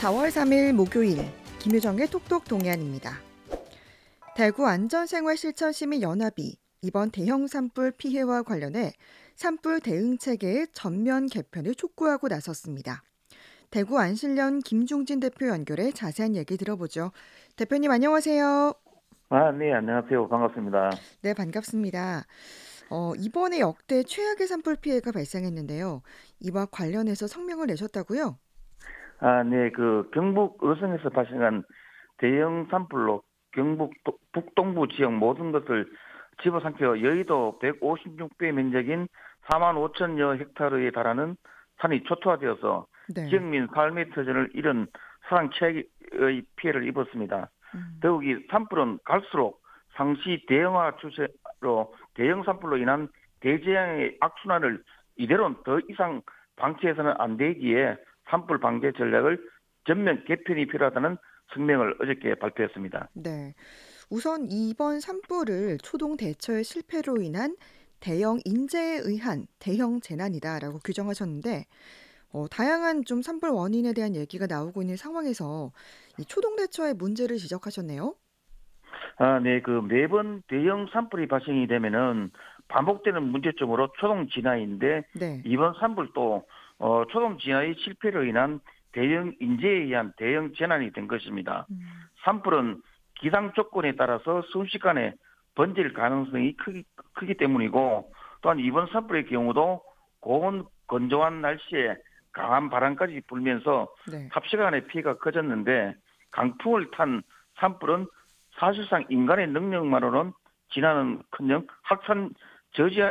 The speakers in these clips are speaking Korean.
4월 3일 목요일 김유정의 톡톡 동해안입니다. 대구 안전생활실천시민연합이 이번 대형 산불 피해와 관련해 산불 대응 체계의 전면 개편을 촉구하고 나섰습니다. 대구 안실련 김중진 대표 연결해 자세한 얘기 들어보죠. 대표님 안녕하세요. 네, 안녕하세요. 반갑습니다. 네, 반갑습니다. 이번에 역대 최악의 산불 피해가 발생했는데요. 이와 관련해서 성명을 내셨다고요? 네, 경북 의성에서 발생한 대형 산불로 경북 북동부 지역 모든 것을 집어삼켜 여의도 156배 면적인 4만 5천여 헥타르에 달하는 산이 초토화되어서 네. 지역민 삶의 터전을 잃은 사상 최악의 피해를 입었습니다. 더욱이 산불은 갈수록 상시 대형화 추세로 대형 산불로 인한 대재앙의 악순환을 이대로는 더 이상 방치해서는 안 되기에 산불 방제 전략을 전면 개편이 필요하다는 성명을 어저께 발표했습니다. 네. 우선 이번 산불을 초동 대처의 실패로 인한 대형 인재에 의한 대형 재난이다라고 규정하셨는데 다양한 좀 산불 원인에 대한 얘기가 나오고 있는 상황에서 이 초동 대처의 문제를 지적하셨네요. 네, 매번 대형 산불이 발생이 되면은 반복되는 문제점으로 초동 진화인데 네. 이번 산불도 초동 진화의 실패로 인한 대형 인재에 의한 대형 재난이 된 것입니다. 산불은 기상 조건에 따라서 순식간에 번질 가능성이 크기 때문이고 또한 이번 산불의 경우도 고온 건조한 날씨에 강한 바람까지 불면서 네. 삽시간에 피해가 커졌는데 강풍을 탄 산불은 사실상 인간의 능력만으로는 진화는커녕 확산 저지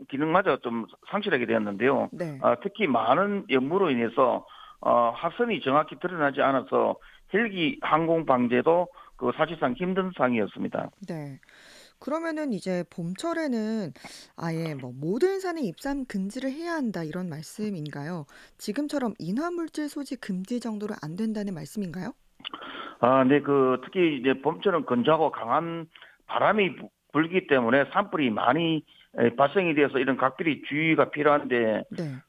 기능마저 좀 상실하게 되었는데요. 네. 특히 많은 연무로 인해서 화선이 정확히 드러나지 않아서 헬기 항공 방제도 사실상 힘든 상황이었습니다. 네. 그러면은 이제 봄철에는 아예 뭐 모든 산에 입산 금지를 해야 한다 이런 말씀인가요? 지금처럼 인화물질 소지 금지 정도로 안 된다는 말씀인가요? 네, 특히 이제 봄철은 건조하고 강한 바람이 불기 때문에 산불이 많이 발생이 되어서 이런 각별히 주의가 필요한데, 네.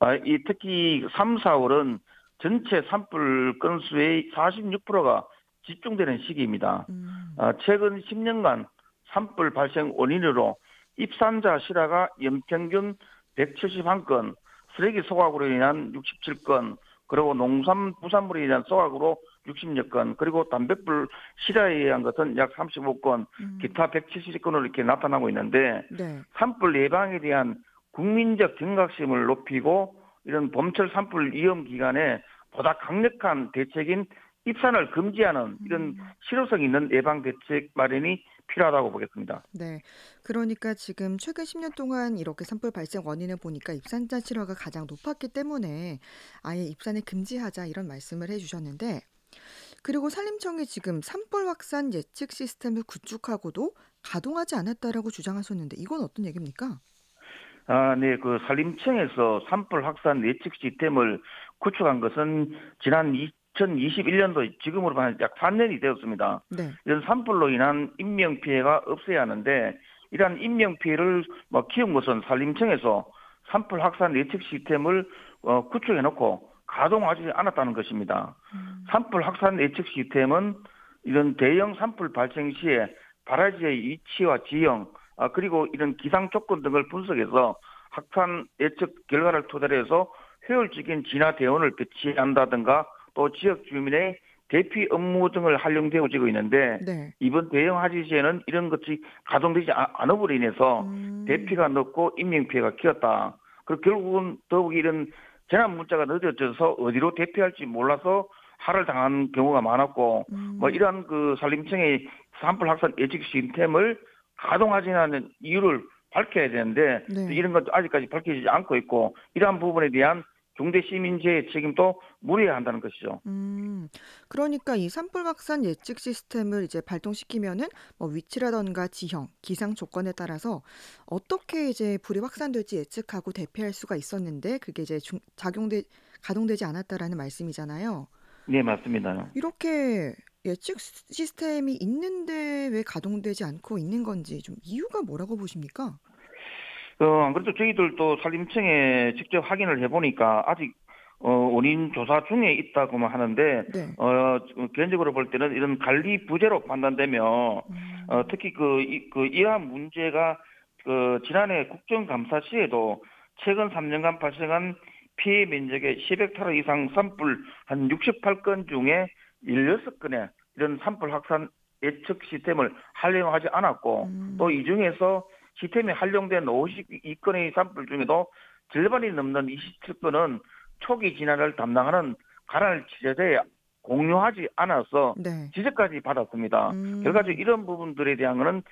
특히 3, 4월은 전체 산불 건수의 46%가 집중되는 시기입니다. 음. 최근 10년간 산불 발생 원인으로 입산자 실화가 연평균 171건, 쓰레기 소각으로 인한 67건, 그리고 농산 부산물에 의한 소각으로 60여 건, 그리고 담뱃불 실화에 의한 것은 약 35건, 기타 170건으로 이렇게 나타나고 있는데 네. 산불 예방에 대한 국민적 경각심을 높이고 이런 봄철 산불 위험 기간에 보다 강력한 대책인 입산을 금지하는 이런 실효성 있는 예방 대책 마련이 필요하다고 보겠습니다. 네. 그러니까 지금 최근 10년 동안 이렇게 산불 발생 원인을 보니까 입산자 실화가 가장 높았기 때문에 아예 입산을 금지하자 이런 말씀을 해주셨는데 그리고 산림청이 지금 산불 확산 예측 시스템을 구축하고도 가동하지 않았다라고 주장하셨는데 이건 어떤 얘기입니까? 네, 산림청에서 산불 확산 예측 시스템을 구축한 것은 지난 2021년도 지금으로 한 약 4년이 되었습니다. 네. 이런 산불로 인한 인명피해가 없어야 하는데 이러한 인명피해를 키운 것은 산림청에서 산불 확산 예측 시스템을 구축해놓고 가동하지 않았다는 것입니다. 산불 확산 예측 시스템은 이런 대형 산불 발생 시에 발화지의 위치와 지형, 그리고 이런 기상 조건 등을 분석해서 확산 예측 결과를 토대로 해서 효율적인 진화 대원을 배치한다든가 또 지역 주민의 대피 업무 등을 활용되어지고 있는데 네. 이번 대형 화재 시에는 이런 것이 가동되지 않음으로 인해서 대피가 늦고 인명피해가 키웠다. 그리고 결국은 더욱 이런 재난 문자가 늦어져서 어디로 대피할지 몰라서 하를 당한 경우가 많았고 이러한 산림청의 산불 확산 예측 시스템을 가동하지 않는 이유를 밝혀야 되는데 네. 이런 건 아직까지 밝혀지지 않고 있고 이러한 부분에 대한 중대 시민재해 책임도 물어야 한다는 것이죠. 그러니까 이 산불 확산 예측 시스템을 이제 발동시키면은 뭐 위치라던가 지형, 기상 조건에 따라서 어떻게 이제 불이 확산될지 예측하고 대피할 수가 있었는데 그게 이제 가동되지 않았다라는 말씀이잖아요. 네, 맞습니다. 이렇게 예측 시스템이 있는데 왜 가동되지 않고 있는 건지 좀 이유가 뭐라고 보십니까? 안 그래도 저희들도 산림청에 직접 확인을 해보니까 아직 원인 조사 중에 있다고만 하는데 네. 개인적으로 볼 때는 이런 관리 부재로 판단되며 특히 그 이러한 문제가 지난해 국정감사 시에도 최근 3년간 발생한 피해 면적의 10헥타르 이상 산불 한 68건 중에 16건의 이런 산불 확산 예측 시스템을 활용하지 않았고 또 이 중에서 시스템이 활용된 52건의 산불 중에도 절반이 넘는 27건은 초기 진화를 담당하는 관할 지자체에 공유하지 않아서 네. 지적까지 받았습니다. 결과적으로 이런 부분들에 대한 것은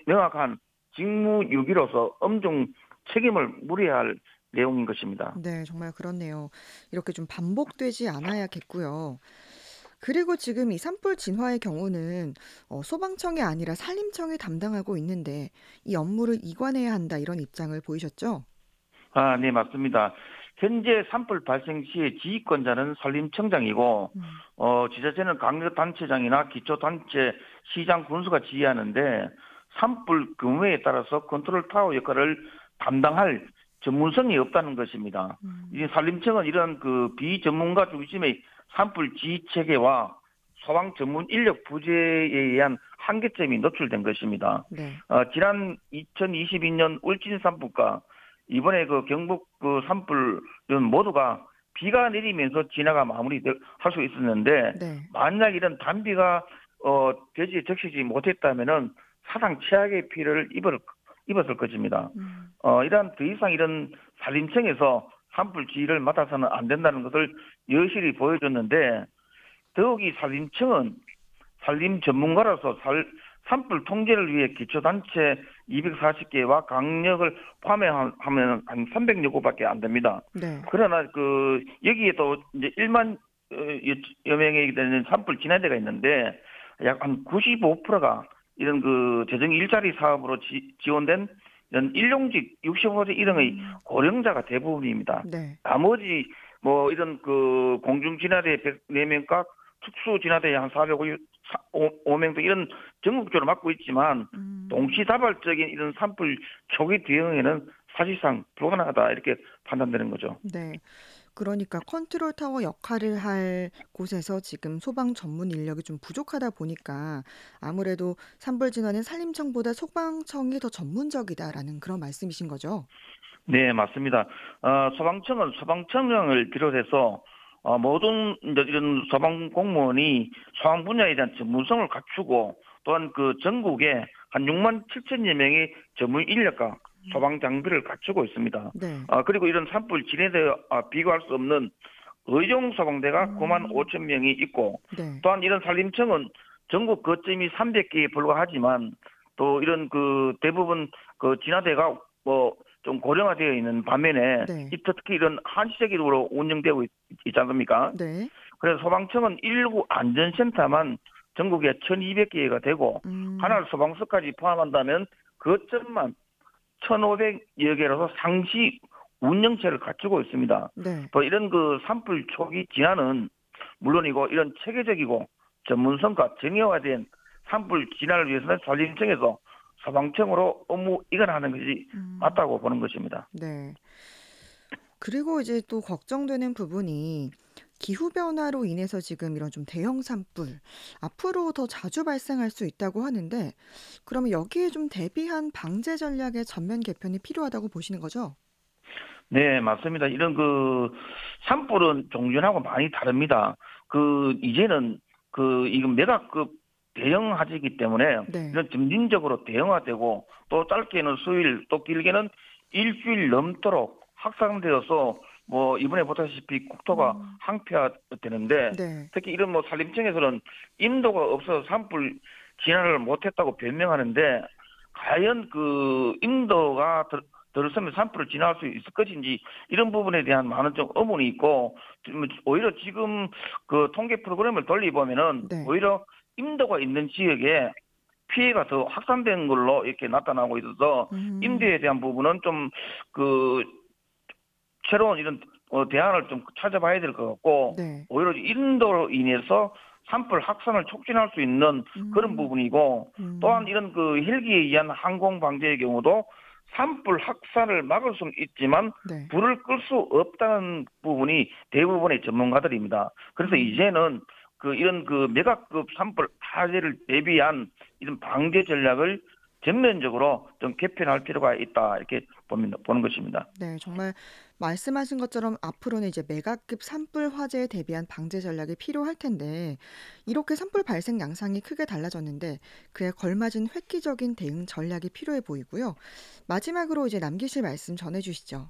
명확한 직무유기로서 엄중 책임을 물어야 할 내용인 것입니다. 네, 정말 그렇네요. 이렇게 좀 반복되지 않아야겠고요. 그리고 지금 이 산불 진화의 경우는 소방청이 아니라 산림청이 담당하고 있는데 이 업무를 이관해야 한다 이런 입장을 보이셨죠? 네, 맞습니다. 현재 산불 발생 시의 지휘권자는 산림청장이고, 지자체는 강력단체장이나 기초단체, 시장, 군수가 지휘하는데, 산불 규모에 따라서 컨트롤 타워 역할을 담당할 전문성이 없다는 것입니다. 이제 산림청은 이런 비전문가 중심의 산불 지휘 체계와 소방 전문 인력 부재에 의한 한계점이 노출된 것입니다. 네. 지난 2022년 울진 산불과 이번에 경북 산불은 모두가 비가 내리면서 진화가 마무리할 수 있었는데 네. 만약 이런 단비가 대지에 적시지 못했다면은 사상 최악의 피해를 입었을 것입니다. 이러한 더 이상 이런 산림청에서 산불 지휘를 맡아서는 안 된다는 것을 여실히 보여줬는데 더욱이 산림청은 산림 전문가로서 산불 통제를 위해 기초단체 240개와 강력을 포함하면 한 300여 곳밖에 안 됩니다. 네. 그러나 여기에 또 이제 1만 여 명에 되는 산불 진화대가 있는데 약 한 95%가 이런 재정 일자리 사업으로 지원된 이런 일용직 65세 이상의 고령자가 대부분입니다. 네. 나머지 이런 공중 진화대 104명과 특수 진화대 한 405명 등 이런 전국적으로 맡고 있지만 동시다발적인 이런 산불 초기 대응에는 사실상 불가능하다 이렇게 판단되는 거죠. 네. 그러니까 컨트롤 타워 역할을 할 곳에서 지금 소방 전문 인력이 좀 부족하다 보니까 아무래도 산불 진화는 산림청보다 소방청이 더 전문적이다라는 그런 말씀이신 거죠? 네, 맞습니다. 소방청은 소방청장을 비롯해서 모든 이런 소방 공무원이 소방 분야에 대한 전문성을 갖추고 또한 전국에 한 6만 7천여 명의 전문 인력과 소방 장비를 갖추고 있습니다. 네. 그리고 이런 산불 진화대와 비교할 수 없는 의용 소방대가 9만 5천 명이 있고 네. 또한 이런 산림청은 전국 거점이 300개에 불과하지만 또 이런 대부분 진화대가 좀 고령화되어 있는 반면에 네. 특히 이런 한시적으로 운영되고 있지 않습니까? 네. 그래서 소방청은 119 안전센터만 전국에 1,200개가 되고 관할 소방서까지 포함한다면 거점만 1,500여 개로서 상시 운영체를 갖추고 있습니다. 네. 또 이런 산불 초기 진화는 물론이고 이런 체계적이고 전문성과 정형화된 산불 진화를 위해서는 산림청에서 소방청으로 업무 이관하는 것이 맞다고 보는 것입니다. 네. 그리고 이제 또 걱정되는 부분이 기후변화로 인해서 지금 이런 좀 대형 산불 앞으로 더 자주 발생할 수 있다고 하는데 그러면 여기에 좀 대비한 방제 전략의 전면 개편이 필요하다고 보시는 거죠? 네, 맞습니다. 이런 산불은 종전하고 많이 다릅니다. 이제는 이건 매각급 대형 화재이기 때문에 네. 이런 점진적으로 대형화되고 또 짧게는 수일 또 길게는 일주일 넘도록 확산되어서 이번에 보다시피 국토가 항폐화되는데 네. 특히 이런 산림청에서는 인도가 없어서 산불 진화를 못했다고 변명하는데 과연 인도가 들었으면 산불을 진화할 수 있을 것인지 이런 부분에 대한 많은 좀 의문이 있고 오히려 지금 통계 프로그램을 돌려보면은 네. 오히려 인도가 있는 지역에 피해가 더 확산된 걸로 이렇게 나타나고 있어서 인도에 대한 부분은 좀 새로운 이런 대안을 좀 찾아봐야 될 것 같고 네. 오히려 인도로 인해서 산불 확산을 촉진할 수 있는 그런 부분이고 또한 이런 헬기에 의한 항공 방제의 경우도 산불 확산을 막을 수는 있지만 네. 불을 끌 수 없다는 부분이 대부분의 전문가들입니다. 그래서 이제는 이런 메가급 산불 화재를 대비한 이런 방제 전략을 전면적으로 좀 개편할 필요가 있다 이렇게 보는 것입니다. 네, 정말 말씀하신 것처럼 앞으로는 이제 메가급 산불 화재에 대비한 방제 전략이 필요할 텐데 이렇게 산불 발생 양상이 크게 달라졌는데 그에 걸맞은 획기적인 대응 전략이 필요해 보이고요. 마지막으로 이제 남기실 말씀 전해주시죠.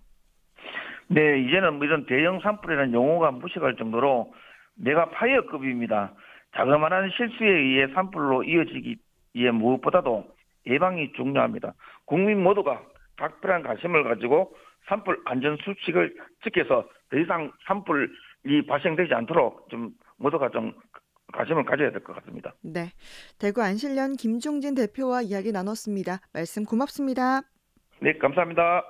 네, 이제는 뭐 이런 대형 산불이라는 용어가 무식할 정도로 메가 파이어급입니다. 자그마한 실수에 의해 산불로 이어지기에 무엇보다도 예방이 중요합니다. 국민 모두가 각별한 관심을 가지고 산불 안전 수칙을 지켜서 더 이상 산불이 발생되지 않도록 좀 모두가 좀 관심을 가져야 될 것 같습니다. 네, 대구 안실련 김중진 대표와 이야기 나눴습니다. 말씀 고맙습니다. 네, 감사합니다.